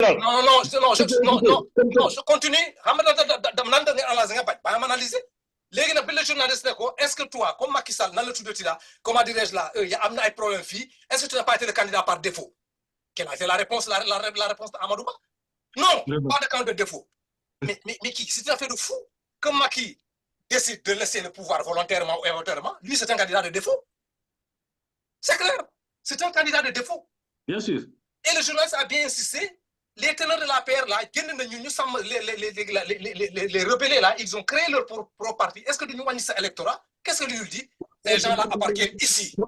Non, je continue. Analyser. Le journaliste, est-ce que toi, comme Macky Sall, dans le tout de là, comment dirais-je là, il y a un problème fille, est-ce que tu n'as pas été le candidat par défaut? Quelle a été la réponse, la réponse d'Amadouba? Non, pas de candidat de défaut. Mais si tu as fait de fou, comme Macky décide de laisser le pouvoir volontairement ou involontairement, lui, c'est un candidat de défaut. C'est clair. C'est un candidat de défaut. Bien sûr. Et le journaliste a bien insisté. Les teneurs de la paire, là, les rebelles, là, ils ont créé leur propre parti. Est-ce que nous avons un électorat? Qu'est-ce que lui dit? Ces gens-là appartiennent ici. Il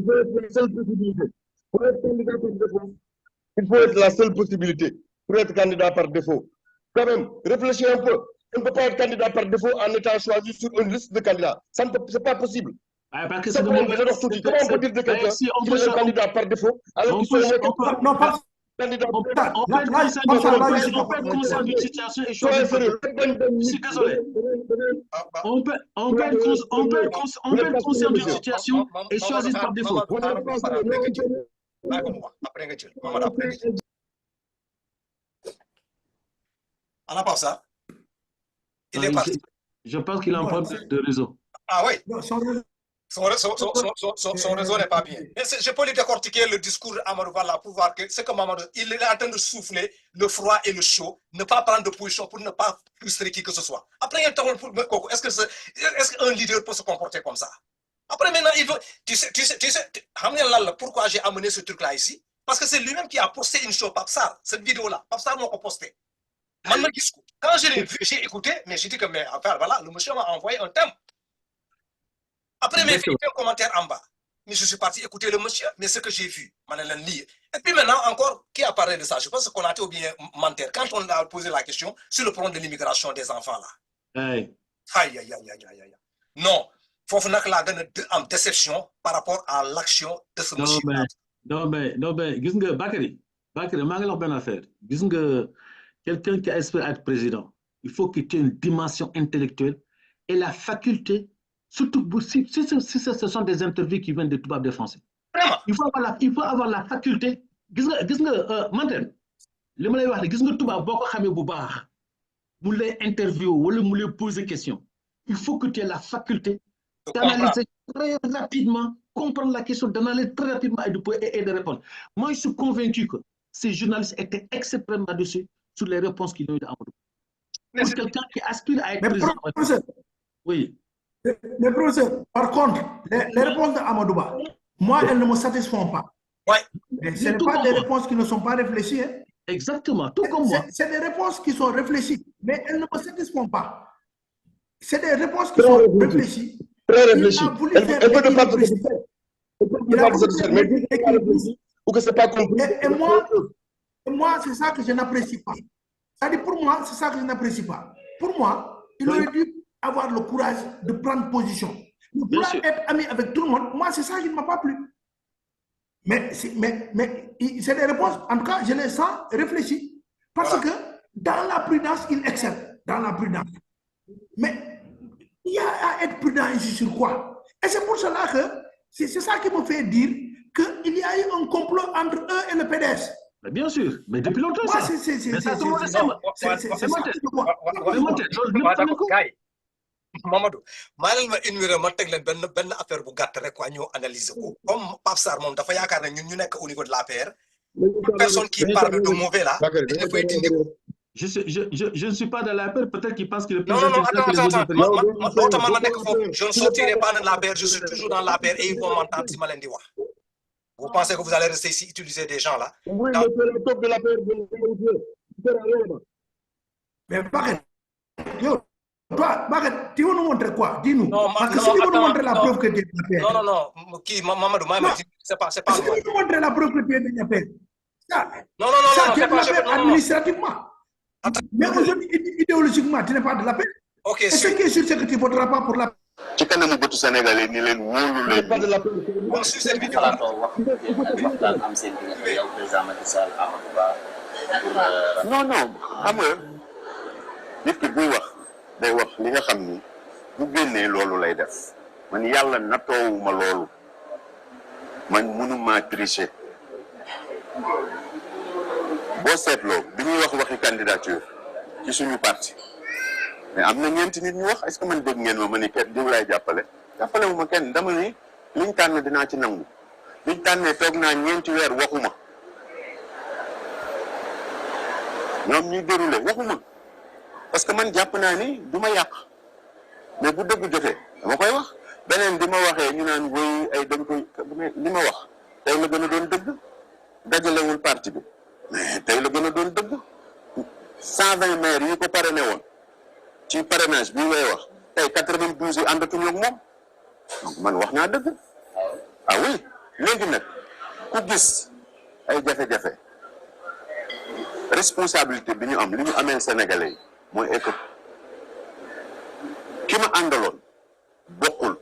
faut être la seule possibilité. Pour être candidat par défaut, il faut être la seule possibilité pour être candidat par défaut. Quand même, réfléchis un peu. On ne peut pas être candidat par défaut en étant choisi sur une liste de candidats. Ça n'est pas possible. Ah, parce que comment on peut dire de quelqu'un qui est un candidat par défaut alors qu'il on peut être conscient d'une situation et choisir par défaut. Je suis désolé. On peut être conscient d'une situation et choisir par défaut. On n'a pas ça. Il est parti. Je pense qu'il a un problème de réseau. Ah oui. Son réseau n'est pas bien. Je peux lui décortiquer le discours d'Amadouba là pour voir que c'est comme Amadou, il est en train de souffler le froid et le chaud, ne pas prendre de position pour ne pas frustrer qui que ce soit. Après, est-ce qu'un leader peut se comporter comme ça? Après, maintenant, il veut. Tu sais, pourquoi j'ai amené ce truc-là ici? Parce que c'est lui-même qui a posté une chose, Papsar, cette vidéo-là. Papsar m'a posté. Quand je l'ai vu, j'ai écouté, mais j'ai dit que, mais enfin, voilà, le monsieur m'a envoyé un thème. Après, j'ai fait un commentaire en bas. Mais je suis parti écouter le monsieur, mais ce que j'ai vu, lire. Et puis maintenant, encore, qui a parlé de ça? Je pense qu'on a été ou bien mentir. Quand on a posé la question sur le problème de l'immigration des enfants, là. Aïe. Non, il faut que la en déception par rapport à l'action de ce monsieur. Non, mais, Bakary, affaire. Quelqu'un qui espère être président, il faut qu'il ait une dimension intellectuelle et la faculté. Surtout si ce sont des interviews qui viennent de Toubab des Français. Il faut avoir la faculté. Maintenant, le malay wax gis nga Toubab boko xamé bu baax mu lay interview wala mu lay poser question. Il faut que tu aies la faculté d'analyser très rapidement, comprendre la question, d'analyser très rapidement et de répondre. Moi, je suis convaincu que ces journalistes étaient extrêmement dessus sur les réponses qu'ils ont eues d'Amadou. Pour quelqu'un qui aspire à être président. Oui. Mais professeur, par contre, les réponses d'Amadouba, moi, elles ne me satisfont pas. Ouais. Ce n'est pas des réponses qui ne sont pas réfléchies. Hein. Exactement, tout comme moi. C'est des réponses qui sont réfléchies, mais elles ne me satisfont pas. C'est des réponses qui sont réfléchies. Très réfléchies. Elle peut ne pas ou que c'est pas compris. Et moi, c'est ça que je n'apprécie pas. C'est-à-dire, pour moi, c'est ça que je n'apprécie pas. Pour moi, il aurait dû avoir le courage de prendre position. Ne vouloir être ami avec tout le monde, moi, c'est ça qui ne m'a pas plu. Mais c'est des réponses, en tout cas, je les sens réfléchies. Parce que dans la prudence, il excelle. Dans la prudence. Mais il y a à être prudent ici sur quoi? Et c'est pour cela que c'est ça qui me fait dire qu'il y a eu un complot entre eux et le PDS. Mais bien sûr, mais depuis longtemps, ça. Mamadou maa leen ma une minute ma teg leen benn affaire bu gàtt rek quoi ñoo analyser ko comme Pape Sarr moom dafa yaakaar ne ñun ñu nekk au niveau de l'APR personne qui parle de mauvais là dañ koy dindi ko. Je ne suis pas de l'APR, peut-être qu'il pense qu'il est plus non attends nekk foofu je ne sortirai pas de l'APR, je suis toujours dans l'APR et ils vont m'entendre si ma leen di wax. Vous pensez que vous allez rester ici utiliser des gens là? Oui, mais c'est le top de l'APR. Mais toi, Bagat, tu veux nous montrer quoi? Dis-nous. Parce que si tu veux nous montrer la preuve que tu es de la paix. Non. Qui, Mamadou, c'est pas. Si tu veux nous montrer la preuve que tu es de la paix. Non, tu es de la paix administrativement. Mais aujourd'hui, idéologiquement, tu n'es pas de la paix. Ok, et ce qui est sûr, c'est que tu ne voteras pas pour la paix. ci kanamu bëtu Sénégalais ni leen wóolu leen. Pas de la paix. On suit cette vidéo. waxtaan am seen diggante yow président Macky Sall Amadou Ba. non xam nga nit ki buy wax day wax li nga xam ni bu génnee loolu lay def man yàlla nattoowuma loolu man mënuma tricher boo seetloo bi ñuy wax waxi candidature ci suñu parti mais am na ñeenti nit ñu wax est-ce que man dégg ngeen ma ni kenn diw laay jàppale wu ma kenn dama ni liñ tànn dinaa ci nangu liñ tànnee toog naa ñeenti weer waxuma ñoom ñuy déroulé waxuma parce que man jàpp naa ni du ma yàq mais bu dëgg jotee dama koy wax beneen bi ma waxee ñu naan woy ay dañ koy li ma wax tey la gën a doon dëgg dajalewul parti bi mais tey la gën a doon dëgg 120 maires yi ko parrainé woon ci parrainage bi ngay wax tey 92 yi àndatuñu ak moom donc man wax naa dëgg ah oui léegi nag ku gis ay jafe-jafe responsabilité bi ñu am li ñu amee Sénégalais yi mooy que ki ma àndaloon bokkul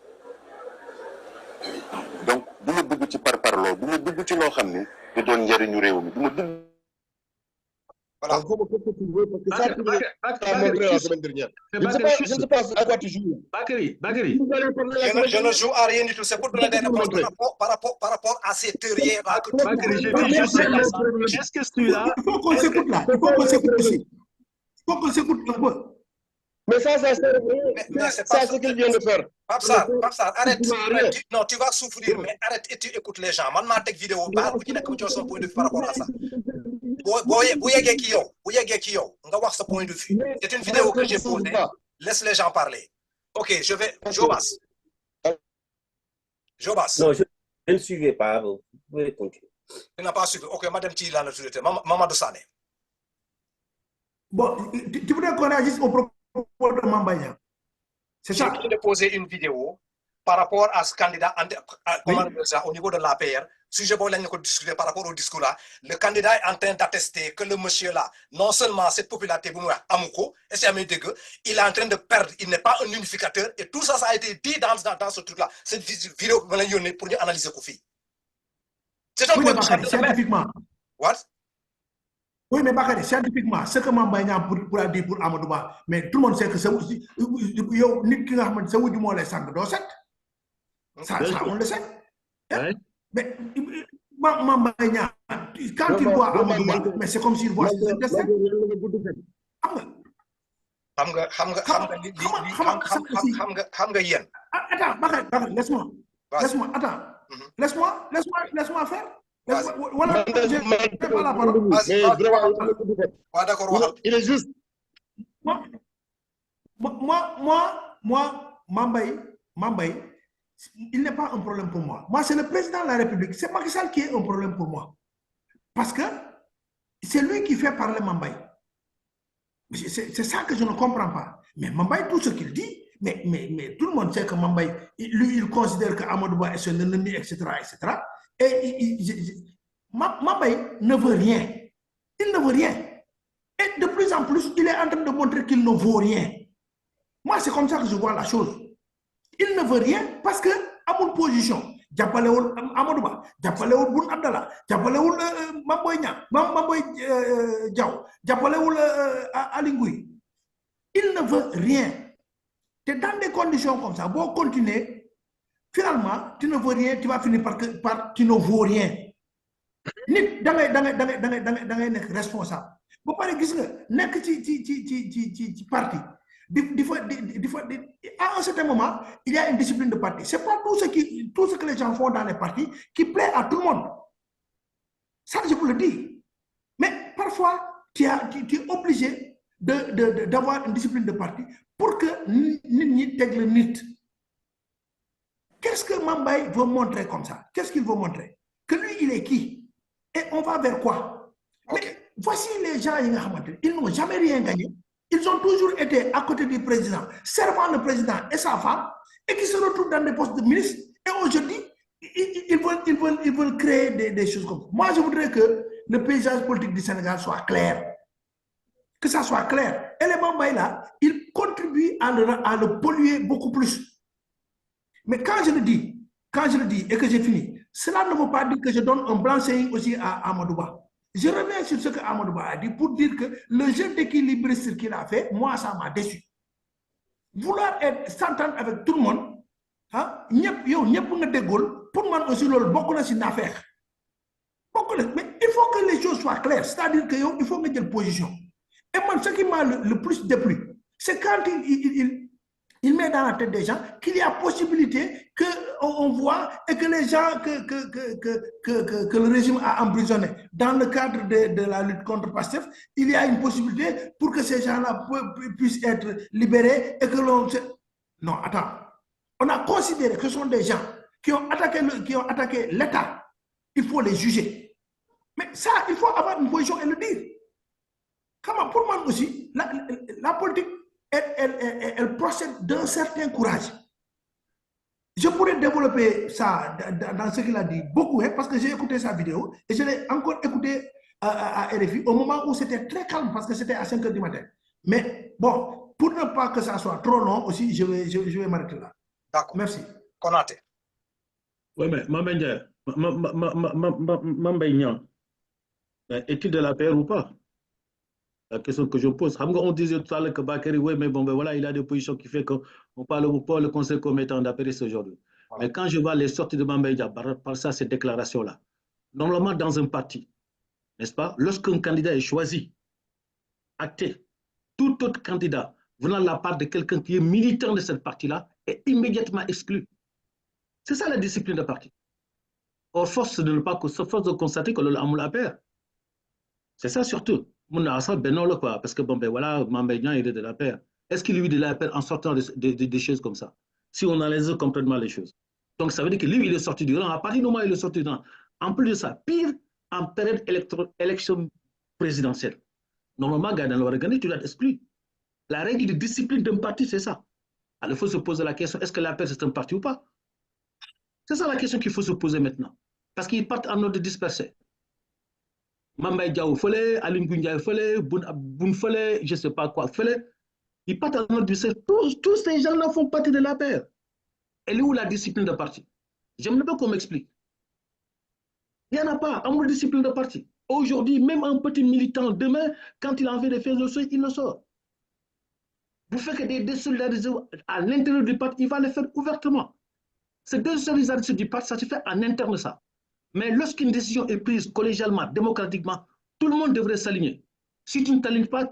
donc du ma dugg ci parparloo du ma dugg ci loo xam ni du doon njëriñu réew mi du ma dugg. Voilà. Je ne sais pas à quoi tu joues. Bakary. Je ne joue à rien du tout. C'est pour donner des réponses par rapport à ces théories là. Bakary, je sais pas ça. Est-ce que celui-là. Il faut qu'on s'écoute là. Il faut qu'on s'écoute aussi. Il faut qu'on s'écoute un peu. Mais ça sert à rien. Mais C'est ça ce qu'il vient de faire. Pape Sarr, arrête. Non, tu vas souffrir, mais arrête et tu écoutes les gens. Man, ma tech vidéo, par point de vue par rapport à ça. Bu yeggee ci yow nga wax sa point de vue. C'est une vidéo que j'ai posée. Laisse les gens parler. Ok, je vais. Jobas. Non, je ne suivais pas. Vous pouvez continuer. Tu n'as pas suivi. Ok, madame qui l'a notoriété. Mamadou Sané. Bon, tu voudrais qu'on réagisse au propos de Mame Mbaye Niang. C'est ça. Je viens de poser une vidéo par rapport à ce candidat au niveau de l'APR. Sujet bon, discuter par rapport au discours là. Le candidat est en train d'attester que le monsieur là, non seulement cette popularité, et c'est il est en train de perdre, il n'est pas un unificateur, et tout ça, ça a été dit dans ce truc là. Cette vidéo pour nous analyser Kofi. C'est un oui, point scientifiquement. What? Oui, mais Bakary, scientifiquement, ce que Mame Mbaye Niang pour dire pour Amadou Ba, mais tout le monde sait que c'est aussi, yo, nit ki nga xamante c'est wu du mo lay sang do set. Ça on le sait. Ouais. Mais Mame Mbaye Niang, quand il voit Amadou Ba, mais c'est comme s'il voit son destin. Xam nga yéen. Attends, Bakary, laisse-moi. Attends. Laisse-moi faire. Voilà, pas la parole. D'accord, il est juste. Moi, Mame Mbaye, il n'est pas un problème pour moi. Moi, c'est le président de la République. C'est Macky Sall qui est un problème pour moi. Parce que c'est lui qui fait parler Mame Mbaye. C'est ça que je ne comprends pas. Mais Mame Mbaye, tout ce qu'il dit, mais tout le monde sait que Mame Mbaye, lui, il considère que Amadou Ba est son ennemi, etc. Et Mame Mbaye ne veut rien. Il ne veut rien. Et de plus en plus, il est en train de montrer qu'il ne vaut rien. Moi, c'est comme ça que je vois la chose. Il ne veut rien parce que, à mon position, Diapalewul Amadou Ba, Diapalewul Boun Abdallah, Diapalewul Mame Boye Niang, Mame Boye Diaw, Diapalewul Aly Ngouille. Il ne veut rien. Et dans des conditions comme ça, bon, continuer, finalement, tu ne veux rien, tu vas finir par tu ne vaux rien. Nit da ngay nek responsable. Ba paré gis nga nek ci parti. À un certain moment, il y a une discipline de parti. C'est pas tout ce que les gens font dans les partis qui plaît à tout le monde. Ça, je vous le dis. Mais parfois, tu es obligé d'avoir une discipline de parti pour que nit le nit. Qu'est-ce que Mame Mbaye veut montrer comme ça? Qu'est-ce qu'il veut montrer? Que lui, il est qui? Et on va vers quoi? Okay. Mais voici les gens, ils n'ont jamais rien gagné. Ils ont toujours été à côté du président, servant le président et sa femme, et qui se retrouvent dans des postes de ministre. Et aujourd'hui, ils veulent créer des choses comme ça. Moi, je voudrais que le paysage politique du Sénégal soit clair. Que ça soit clair. Et les Mame Mbaye là, ils contribuent à le polluer beaucoup plus. Mais quand je le dis et que j'ai fini, cela ne veut pas dire que je donne un blanc-seing aussi à Amadou Ba. Je reviens sur ce que Amadou Ba a dit pour dire que le jeu d'équilibriste qu'il a fait, moi, ça m'a déçu. Vouloir s'entendre avec tout le monde, hein, pour moi aussi, c'est une affaire. Mais il faut que les choses soient claires. C'est-à-dire qu'il faut mettre une position. Et moi, ce qui m'a le plus déplu, c'est quand il met dans la tête des gens qu'il y a possibilité qu'on voit et que les gens que le régime a emprisonnés dans le cadre de la lutte contre Pastef, il y a une possibilité pour que ces gens-là puissent être libérés et que l'on... Non, attends. On a considéré que ce sont des gens qui ont attaqué l'État. Il faut les juger. Mais ça, il faut avoir une position et le dire. Comment, pour moi aussi, la politique, elle procède d'un certain courage. Je pourrais développer ça dans ce qu'il a dit beaucoup, hein, parce que j'ai écouté sa vidéo et je l'ai encore écouté à RFI au moment où c'était très calme, parce que c'était à 5 h du matin. Mais bon, pour ne pas que ça soit trop long aussi, je vais m'arrêter là. D'accord. Merci. Konaté. Oui, mais Mambay Niang, est-il de la paix ou pas? La question que je pose. On disait tout à l'heure que Bakary, oui, mais bon, ben voilà, il a des positions qui fait qu'on parle pas le conseil comme étant d'apérer aujourd'hui. Voilà. Mais quand je vois les sorties de Mambay Niang, par ça, ces déclarations-là, normalement dans un parti, n'est-ce pas, lorsqu'un candidat est choisi, acté, tout autre candidat venant de la part de quelqu'un qui est militant de cette partie-là est immédiatement exclu. C'est ça la discipline de parti. Or, force de constater que l'on a peur. C'est ça surtout. Parce que bon, ben voilà, Mambay Niang, il est de la paix. Est-ce qu'il lui de la paix en sortant des choses comme ça? Si on analyse complètement les choses. Donc ça veut dire que lui, il est sorti du rang. À partir du moment où il est sorti du rang, en plus de ça, pire, en période élection présidentielle. Normalement, dans l'organe, tu dois être exclu. La règle de discipline d'un parti, c'est ça. Alors il faut se poser la question, est-ce que la paix, c'est un parti ou pas? C'est ça la question qu'il faut se poser maintenant. Parce qu'ils partent en ordre dispersé. Mambay Diaw Fele, Alim Gundiaï Fele, Boun Fele, je ne sais pas quoi Fele. Ils partent en ordre dispersé. Tous ces gens-là font partie de la paix. Elle est où la discipline de parti? J'aimerais pas qu'on m'explique. Il n'y en a pas, amour de discipline de parti. Aujourd'hui, même un petit militant, demain, quand il a envie de faire le sort, il le sort. Vous faites que des désolidarités à l'intérieur du parti, il va le faire ouvertement. Cette désolidarités du parti, ça se fait en interne, ça. Mais lorsqu'une décision est prise collégialement, démocratiquement, tout le monde devrait s'aligner. Si tu ne t'alignes pas,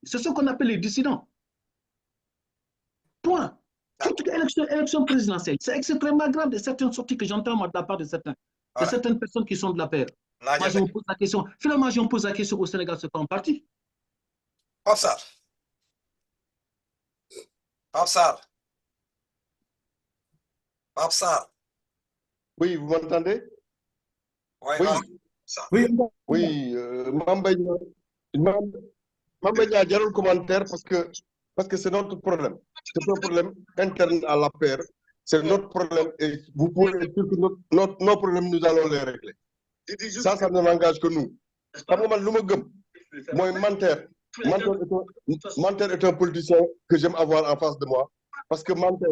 c'est ce qu'on appelle les dissidents. Point. Toute élection présidentielle, c'est extrêmement grave de certaines sorties que j'entends de la part de certaines personnes qui sont de la paix. Moi, je me pose la question. Finalement, je me pose la question au Sénégal, c'est pas un parti. Pape Sarr. Oui, vous m'entendez? Oui. Mambay Niang, j'ai un commentaire parce que c'est notre problème. C'est un problème interne à la paix. C'est notre problème et vous pouvez être sûr que nos problèmes, nous allons les régler. Ça ne n'engage que nous. Moi, Manter est un politicien que j'aime avoir en face de moi. Parce que Manter,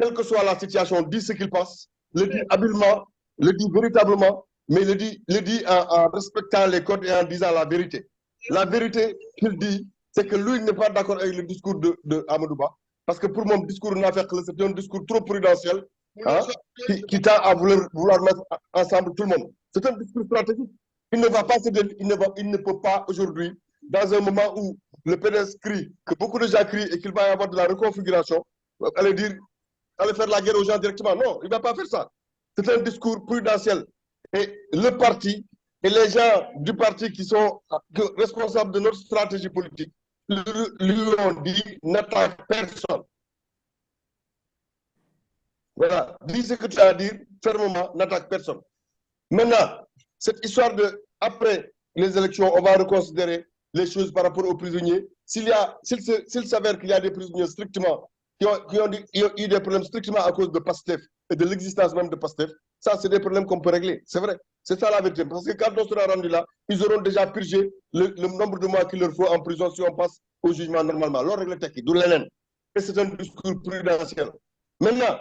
quelle que soit la situation, dit ce qu'il pense, le dit habilement, le dit véritablement, mais le dit en respectant les codes et en disant la vérité. La vérité qu'il dit, c'est que lui n'est pas d'accord avec le discours de Amadouba. Parce que pour mon discours, c'est un discours trop prudentiel hein, qui tend à vouloir mettre ensemble tout le monde. C'est un discours stratégique. Il ne va pas il ne peut pas aujourd'hui, dans un moment où le PDS crie, que beaucoup de gens crient et qu'il va y avoir de la reconfiguration, aller faire la guerre aux gens directement. Non, il ne va pas faire ça. C'est un discours prudentiel. Et le parti et les gens du parti qui sont responsables de notre stratégie politique lui ont dit n'attaque personne. Voilà, dis ce que tu as à dire, fermement, n'attaque personne. Maintenant, cette histoire de, après les élections, on va reconsidérer les choses par rapport aux prisonniers. S'il s'avère qu'il y a des prisonniers strictement, qui ont eu des problèmes strictement à cause de Pastef et de l'existence même de Pastef, ça, c'est des problèmes qu'on peut régler. C'est vrai. C'est ça la vérité. Parce que quand on sera rendu là, ils auront déjà purgé le nombre de mois qu'il leur faut en prison si on passe au jugement normalement. Alors, règle technique, d'où l'élène. Et c'est un discours prudentiel. Maintenant,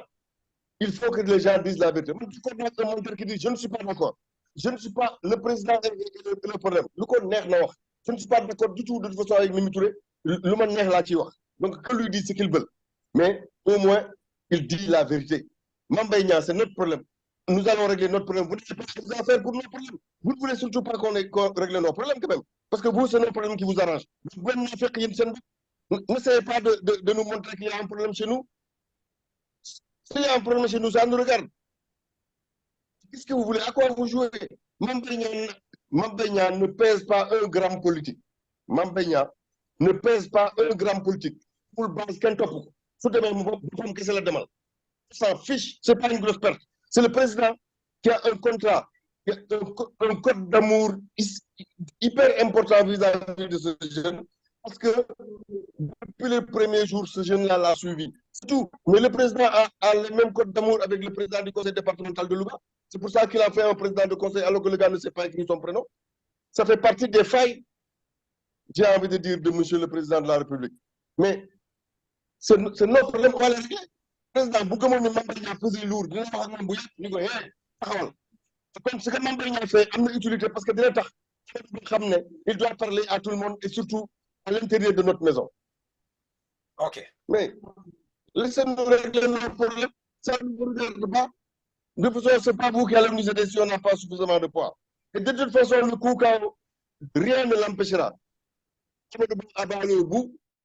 il faut que les gens disent la vérité. Je ne suis pas d'accord. Je ne suis pas le président le problème. Je ne suis pas d'accord du tout de toute façon avec Mimi Touré. Donc, que lui disent ce qu'ils veulent. Mais au moins, il dit la vérité. Mambay Niang, c'est notre problème. nous allons régler notre problème. Vous n'avez pas des affaires pour nos problèmes. Vous ne voulez surtout pas qu'on règle nos problèmes quand même. Parce que vous, c'est nos problèmes qui vous arrangent. N'essayez pas de nous montrer qu'il y a un problème chez nous. S'il y a un problème chez nous, ça nous regarde. Qu'est-ce que vous voulez? À quoi vous jouez? Mambéignan ne pèse pas un gramme politique. Mambéignan ne pèse pas un gramme politique. Pour le base, qu'un top. S'en fiche, ce n'est pas une grosse perte. C'est le président qui a un contrat, qui a un code d'amour hyper important vis-à-vis de ce jeune. Parce que depuis le premier jour, ce jeune-là l'a suivi. C'est tout. Mais le président a le même code d'amour avec le président du conseil départemental de Louga. C'est pour ça qu'il a fait un président de conseil alors que le gars ne sait pas écrire son prénom. Ça fait partie des failles, j'ai envie de dire, de monsieur le président de la République. Mais c'est notre problème, on va le régler. Le président, bu gëmoon ne Mame Mbaye Niang pesé lourd, dina wax ak moom bu yàgg ñu ko taxawal. Comme ce que Mame Mbaye Niang fait am na utilité parce que dina tax xam ne il doit parler à tout le monde et surtout à l'intérieur de notre maison. Ok. Mais laissez-nous régler nos problèmes, ça ne nous regarde pas. De toute façon, ce n'est pas vous qui allez nous aider si on n'a pas suffisamment de poids. Et de toute façon, le coup, rien ne l'empêchera. Qui va aller au bout,